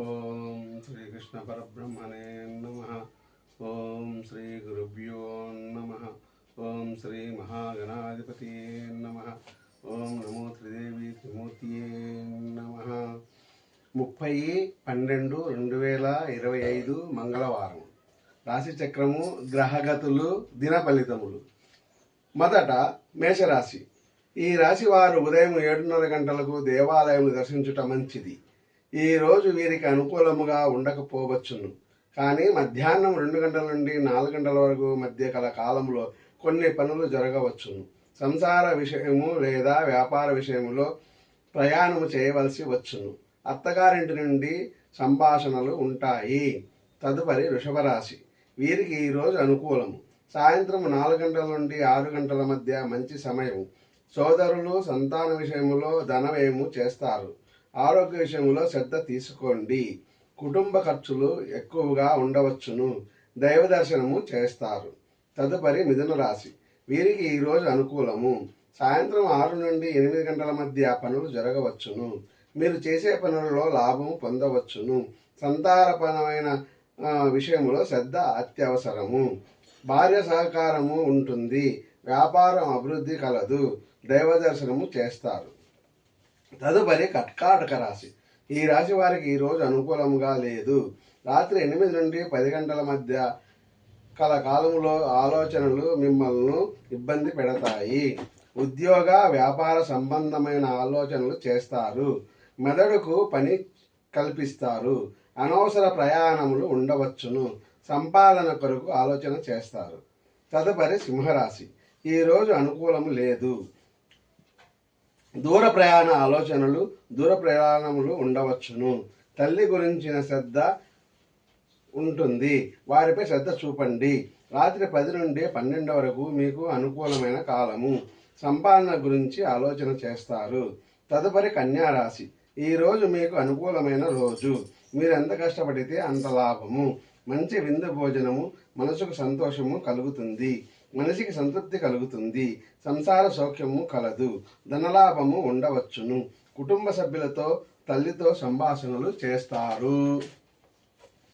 ఓం శ్రీకృష్ణ పరబ్రహ్మణే నమః. ఓం శ్రీ గురుభ్యో నమః. ఓం శ్రీ మహాగణాధిపతియే నమః. ఓం నమో త్రిదేవి త్రిమూర్తియే నమః. 30/12/2025 మంగళవారం. రాశి చక్రము, గ్రహగతులు, దిన ఫలితములు. మొదట మేషరాశి. ఈ రాశి వారు ఉదయం 7:30 గంటలకు దేవాలయం దర్శించుట మంచిది. ఈ రోజు వీరికి అనుకూలముగా ఉండకపోవచ్చును, కానీ మధ్యాహ్నం 2 గంటల నుండి 4 గంటల వరకు మధ్య కల కాలంలో కొన్ని పనులు జరగవచ్చును. సంసార విషయము లేదా వ్యాపార విషయములో ప్రయాణము చేయవలసి వచ్చును. అత్తగారింటి నుండి సంభాషణలు ఉంటాయి. తదుపరి వృషభ రాశి. వీరికి ఈరోజు అనుకూలము. సాయంత్రం 4 గంటల నుండి 6 గంటల మధ్య మంచి సమయం. సోదరులు సంతాన విషయములో ధనవ్యయము చేస్తారు. ఆరోగ్య విషయంలో శ్రద్ధ తీసుకోండి. కుటుంబ ఖర్చులు ఎక్కువగా ఉండవచ్చును. దైవ దర్శనము చేస్తారు. తదుపరి మిథున రాశి. వీరికి ఈరోజు అనుకూలము. సాయంత్రం 6 నుండి 8 గంటల మధ్య పనులు జరగవచ్చును. మీరు చేసే పనులలో లాభం పొందవచ్చును. సంతానపరమైన విషయంలో శ్రద్ధ అత్యవసరము. భార్య సహకారము ఉంటుంది. వ్యాపారం అభివృద్ధి కలదు. దైవ దర్శనము చేస్తారు. తదుపరి కర్కాటక రాశి. ఈ రాశి వారికి ఈరోజు అనుకూలంగా లేదు. రాత్రి 8 నుండి 10 గంటల మధ్య కల కాలంలో ఆలోచనలు మిమ్మల్ని ఇబ్బంది పెడతాయి. ఉద్యోగ వ్యాపార సంబంధమైన ఆలోచనలు చేస్తారు. మెదడుకు పని కల్పిస్తారు. అనవసర ప్రయాణములు ఉండవచ్చును. సంపాదన కొరకు ఆలోచన చేస్తారు. తదుపరి సింహరాశి. ఈరోజు అనుకూలము లేదు. దూర ప్రయాణములు ఉండవచ్చును. తల్లి గురించిన శ్రద్ధ ఉంటుంది. వారిపై శ్రద్ధ చూపండి. రాత్రి 10 నుండి 12 వరకు మీకు అనుకూలమైన కాలము. సంపాదన గురించి ఆలోచన చేస్తారు. తదుపరి కన్యా రాశి. ఈరోజు మీకు అనుకూలమైన రోజు. మీరు ఎంత కష్టపడితే అంత లాభము. మంచి విందు భోజనము మనసుకు సంతోషము కలుగుతుంది. మనిషికి సంతృప్తి కలుగుతుంది. సంసార సౌఖ్యము కలదు. ధనలాభము ఉండవచ్చును. కుటుంబ సభ్యులతో తల్లితో సంభాషణలు చేస్తారు.